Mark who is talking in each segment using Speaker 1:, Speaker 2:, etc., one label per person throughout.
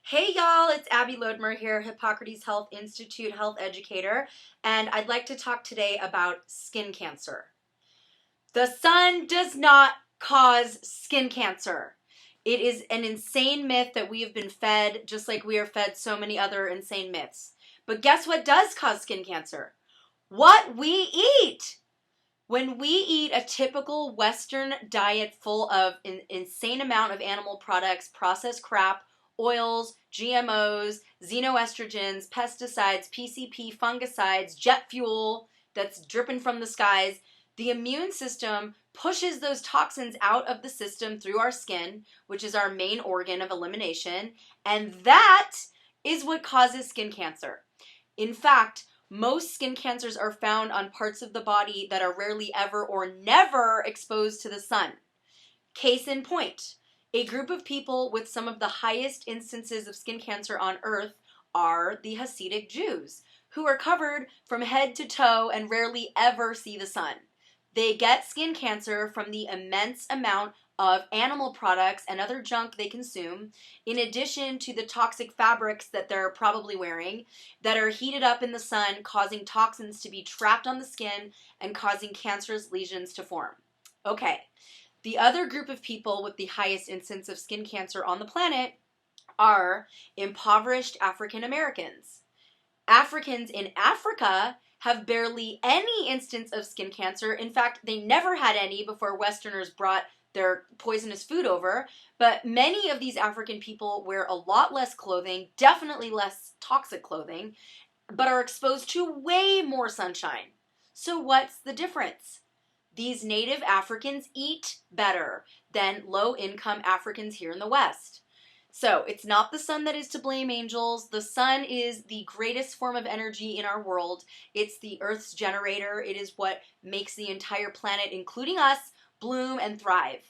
Speaker 1: Hey y'all, it's Abby Lodmer here, Hippocrates Health Institute Health Educator, and I'd like to talk today about skin cancer. The sun does not cause skin cancer. It is an insane myth that we have been fed, just like we are fed so many other insane myths. But guess what does cause skin cancer? What we eat! When we eat a typical Western diet full of an insane amount of animal products, processed crap, oils, GMOs, xenoestrogens, pesticides, PCP, fungicides, jet fuel that's dripping from the skies, the immune system pushes those toxins out of the system through our skin, which is our main organ of elimination, and that is what causes skin cancer. In fact, most skin cancers are found on parts of the body that are rarely ever or never exposed to the sun. Case in point, a group of people with some of the highest instances of skin cancer on earth are the Hasidic Jews, who are covered from head to toe and rarely ever see the sun. They get skin cancer from the immense amount of animal products and other junk they consume, in addition to the toxic fabrics that they're probably wearing that are heated up in the sun, causing toxins to be trapped on the skin and causing cancerous lesions to form. Okay, the other group of people with the highest incidence of skin cancer on the planet are impoverished African Americans. Africans in Africa have barely any instance of skin cancer. In fact, they never had any before Westerners brought their poisonous food over, but many of these African people wear a lot less clothing, definitely less toxic clothing, but are exposed to way more sunshine. So what's the difference? These native Africans eat better than low-income Africans here in the West. So it's not the sun that is to blame, angels. The sun is the greatest form of energy in our world. It's the Earth's generator. It is what makes the entire planet, including us, bloom and thrive.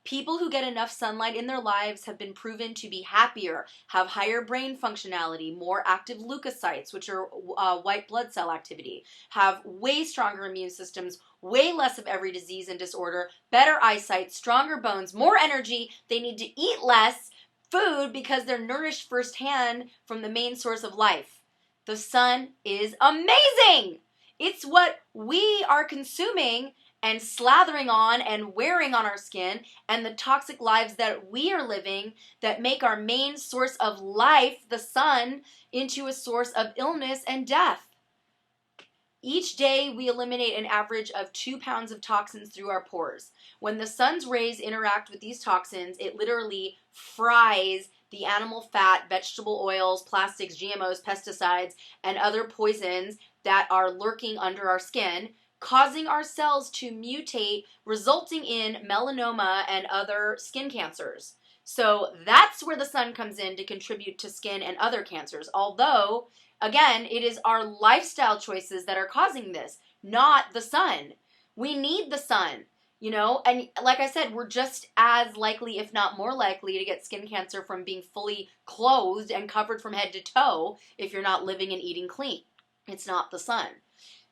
Speaker 1: People who get enough sunlight in their lives have been proven to be happier, have higher brain functionality, more active leukocytes, which are white blood cell activity, have way stronger immune systems, way less of every disease and disorder, better eyesight, stronger bones, more energy. They need to eat less food because they're nourished firsthand from the main source of life. The sun is amazing! It's what we are consuming and slathering on and wearing on our skin, and the toxic lives that we are living that make our main source of life, the sun, into a source of illness and death. Each day, we eliminate an average of 2 pounds of toxins through our pores. When the sun's rays interact with these toxins, it literally fries the animal fat, vegetable oils, plastics, GMOs, pesticides, and other poisons that are lurking under our skin, causing our cells to mutate, resulting in melanoma and other skin cancers. So that's where the sun comes in to contribute to skin and other cancers. Although, again, it is our lifestyle choices that are causing this, not the sun. We need the sun, and like I said, we're just as likely, if not more likely, to get skin cancer from being fully clothed and covered from head to toe if you're not living and eating clean. It's not the sun.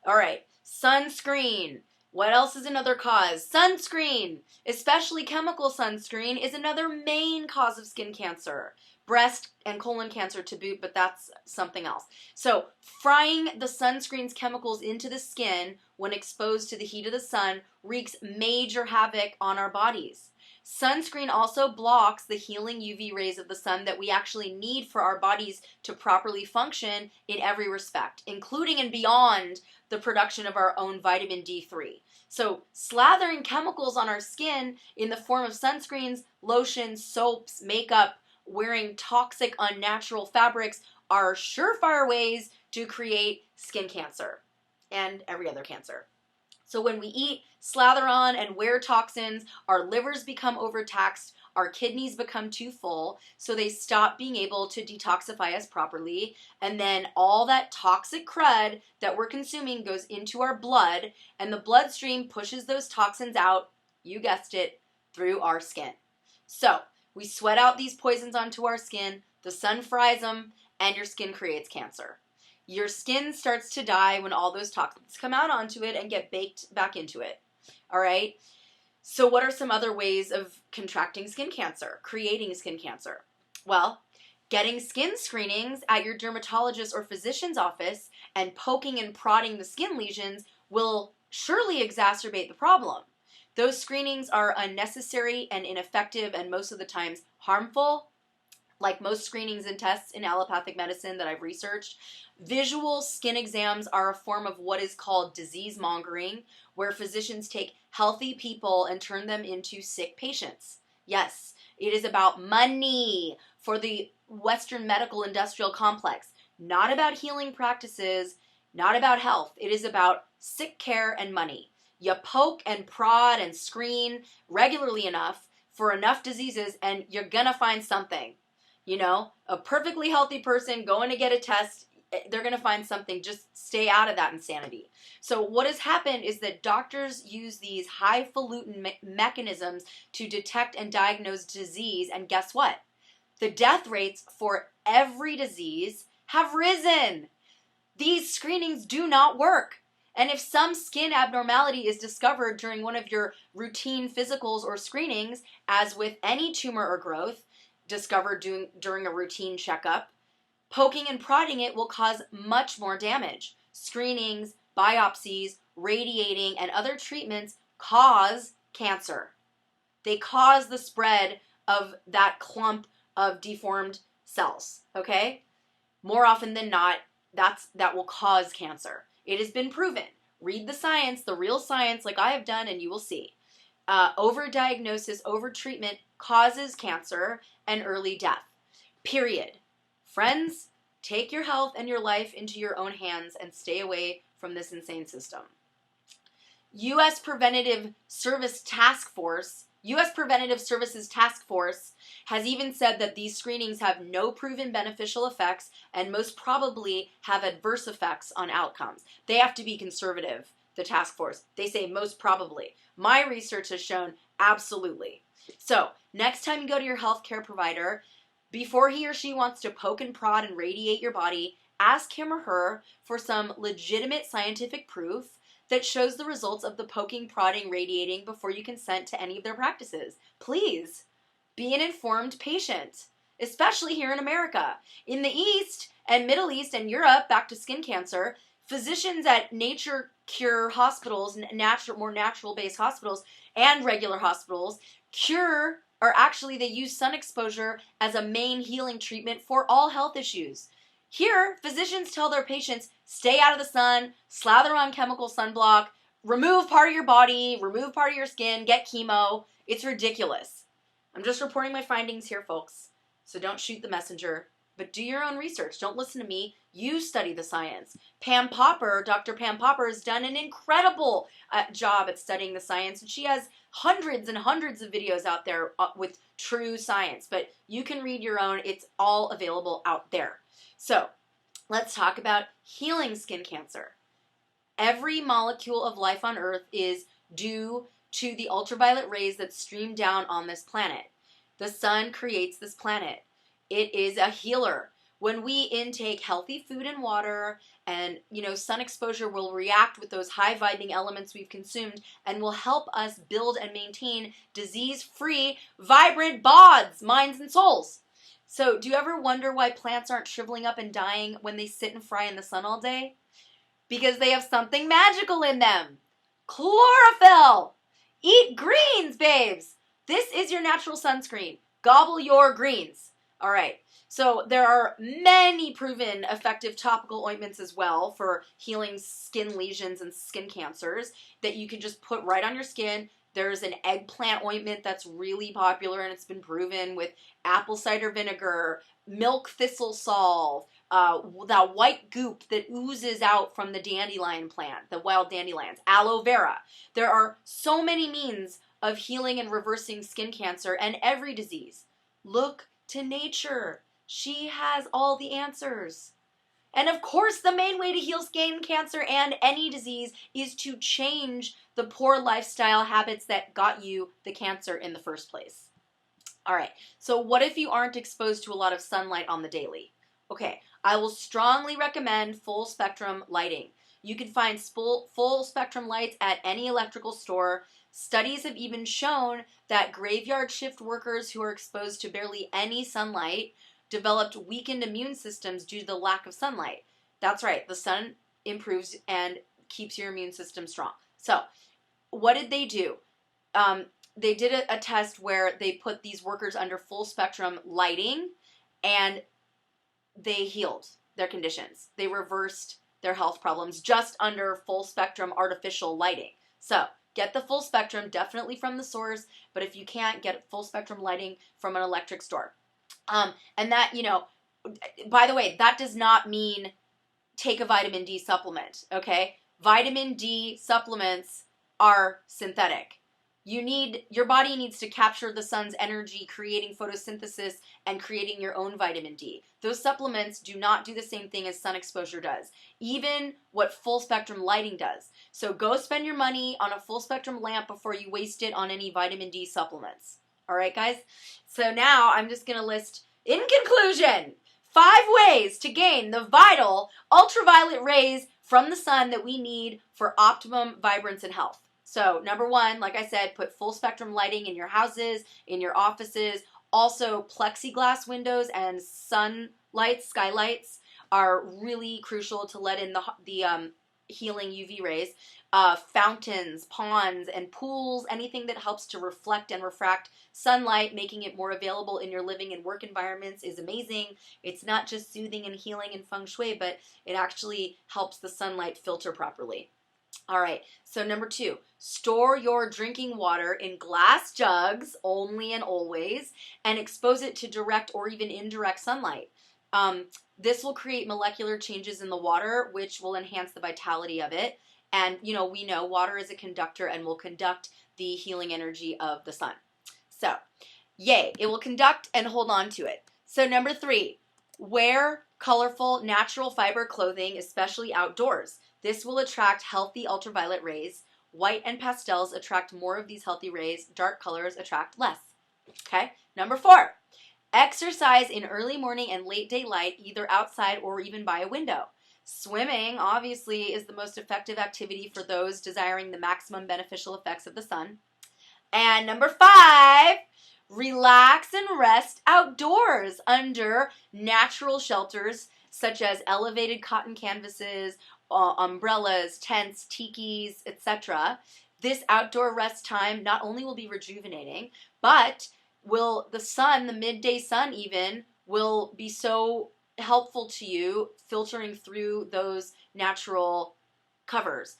Speaker 1: All right, sunscreen. What else is another cause? Sunscreen, especially chemical sunscreen, is another main cause of skin cancer. Breast and colon cancer to boot, but that's something else. So frying the sunscreen's chemicals into the skin when exposed to the heat of the sun wreaks major havoc on our bodies. Sunscreen also blocks the healing UV rays of the sun that we actually need for our bodies to properly function in every respect, including and beyond the production of our own vitamin D3. So slathering chemicals on our skin in the form of sunscreens, lotions, soaps, makeup, wearing toxic, unnatural fabrics are surefire ways to create skin cancer and every other cancer. So when we eat, slather on, and wear toxins, our livers become overtaxed, our kidneys become too full, so they stop being able to detoxify us properly, and then all that toxic crud that we're consuming goes into our blood, and the bloodstream pushes those toxins out, you guessed it, through our skin. So we sweat out these poisons onto our skin, the sun fries them, and your skin creates cancer. Your skin starts to die when all those toxins come out onto it and get baked back into it. All right? So what are some other ways of contracting skin cancer, creating skin cancer? Well, Getting skin screenings at your dermatologist or physician's office and poking and prodding the skin lesions will surely exacerbate the problem. Those screenings are unnecessary and ineffective and most of the times harmful. Like most screenings and tests in allopathic medicine that I've researched, visual skin exams are a form of what is called disease mongering, where physicians take healthy people and turn them into sick patients. Yes, it is about money for the Western medical industrial complex, not about healing practices, not about health. It is about sick care and money. You poke and prod and screen regularly enough for enough diseases and you're gonna find something. You know, a perfectly healthy person going to get a test, they're going to find something. Just stay out of that insanity. So what has happened is that doctors use these highfalutin mechanisms to detect and diagnose disease. And guess what? The death rates for every disease have risen. These screenings do not work. And if some skin abnormality is discovered during one of your routine physicals or screenings, as with any tumor or growth, discovered during a routine checkup, poking and prodding it will cause much more damage. Screenings, biopsies, radiating, and other treatments cause cancer. They cause the spread of that clump of deformed cells, okay? More often than not, that will cause cancer. It has been proven. Read the science, the real science, like I have done, and you will see. Overdiagnosis, overtreatment causes cancer and early death. Period. Friends, take your health and your life into your own hands and stay away from this insane system. U.S. Preventive Services Task Force has even said that these screenings have no proven beneficial effects and most probably have adverse effects on outcomes. They have to be conservative, the task force. They say most probably. My research has shown absolutely. So, next time you go to your healthcare provider, before he or she wants to poke and prod and radiate your body, ask him or her for some legitimate scientific proof that shows the results of the poking, prodding, radiating before you consent to any of their practices. Please, be an informed patient, especially here in America. In the East and Middle East and Europe, back to skin cancer, physicians at nature cure hospitals, more natural-based hospitals, and regular hospitals cure, or actually they use sun exposure as a main healing treatment for all health issues. Here, physicians tell their patients, stay out of the sun, slather on chemical sunblock, remove part of your body, remove part of your skin, get chemo. It's ridiculous. I'm just reporting my findings here, folks. So don't shoot the messenger, but do your own research. Don't listen to me. You study the science. Dr. Pam Popper has done an incredible job at studying the science, and she has hundreds and hundreds of videos out there with true science, but you can read your own. It's all available out there. So let's talk about healing skin cancer. Every molecule of life on Earth is due to the ultraviolet rays that stream down on this planet. The sun creates this planet. It is a healer. When we intake healthy food and water and, sun exposure will react with those high vibing elements we've consumed and will help us build and maintain disease-free, vibrant bodies, minds, and souls. So do you ever wonder why plants aren't shriveling up and dying when they sit and fry in the sun all day? Because they have something magical in them. Chlorophyll! Eat greens, babes! This is your natural sunscreen. Gobble your greens. All right. So there are many proven effective topical ointments as well for healing skin lesions and skin cancers that you can just put right on your skin. There's an eggplant ointment that's really popular and it's been proven with apple cider vinegar, milk thistle salve, that white goop that oozes out from the dandelion plant, the wild dandelions, aloe vera. There are so many means of healing and reversing skin cancer and every disease. Look to nature. She has all the answers. And of course, the main way to heal skin cancer and any disease is to change the poor lifestyle habits that got you the cancer in the first place. All right, so what if you aren't exposed to a lot of sunlight on the daily? Okay, I will strongly recommend full spectrum lighting. You can find full spectrum lights at any electrical store. Studies have even shown that graveyard shift workers who are exposed to barely any sunlight developed weakened immune systems due to the lack of sunlight. That's right, the sun improves and keeps your immune system strong. So, what did they do? They did a test where they put these workers under full spectrum lighting, and they healed their conditions. They reversed their health problems just under full spectrum artificial lighting. So, get the full spectrum, definitely from the source, but if you can't, get full spectrum lighting from an electric store. And that, by the way, that does not mean take a vitamin D supplement, okay? Vitamin D supplements are synthetic. Your body needs to capture the sun's energy, creating photosynthesis and creating your own vitamin D. Those supplements do not do the same thing as sun exposure does, even what full spectrum lighting does. So go spend your money on a full spectrum lamp before you waste it on any vitamin D supplements. All right, guys? So now I'm just going to list, in conclusion, 5 ways to gain the vital ultraviolet rays from the sun that we need for optimum vibrance and health. So, number 1, like I said, put full spectrum lighting in your houses, in your offices. Also, plexiglass windows and sunlights, skylights are really crucial to let in the healing UV rays. Fountains, ponds, and pools, anything that helps to reflect and refract sunlight, making it more available in your living and work environments is amazing. It's not just soothing and healing and feng shui, but it actually helps the sunlight filter properly. All right, so number 2, store your drinking water in glass jugs only and always, and expose it to direct or even indirect sunlight. This will create molecular changes in the water, which will enhance the vitality of it. And, we know water is a conductor and will conduct the healing energy of the sun. So, yay, it will conduct and hold on to it. So, number 3, wear colorful, natural fiber clothing, especially outdoors. This will attract healthy ultraviolet rays. White and pastels attract more of these healthy rays. Dark colors attract less. Okay? Number 4, exercise in early morning and late daylight, either outside or even by a window. Swimming, obviously, is the most effective activity for those desiring the maximum beneficial effects of the sun. And number 5, relax and rest outdoors under natural shelters such as elevated cotton canvases, umbrellas, tents, tikis, etc. This outdoor rest time not only will be rejuvenating, but the midday sun even, will be so helpful to you, filtering through those natural covers.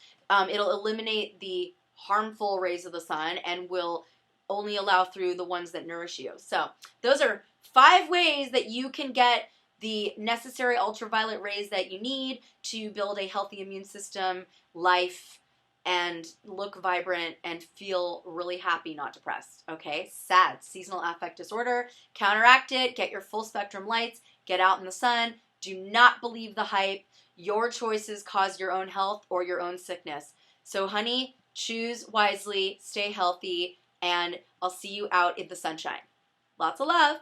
Speaker 1: It'll eliminate the harmful rays of the sun and will only allow through the ones that nourish you. So those are 5 ways that you can get the necessary ultraviolet rays that you need to build a healthy immune system, life, and look vibrant and feel really happy, not depressed. Okay? SAD, seasonal affect disorder. Counteract it. Get your full spectrum lights. Get out in the sun. Do not believe the hype. Your choices cause your own health or your own sickness. So, honey, choose wisely, stay healthy, and I'll see you out in the sunshine. Lots of love.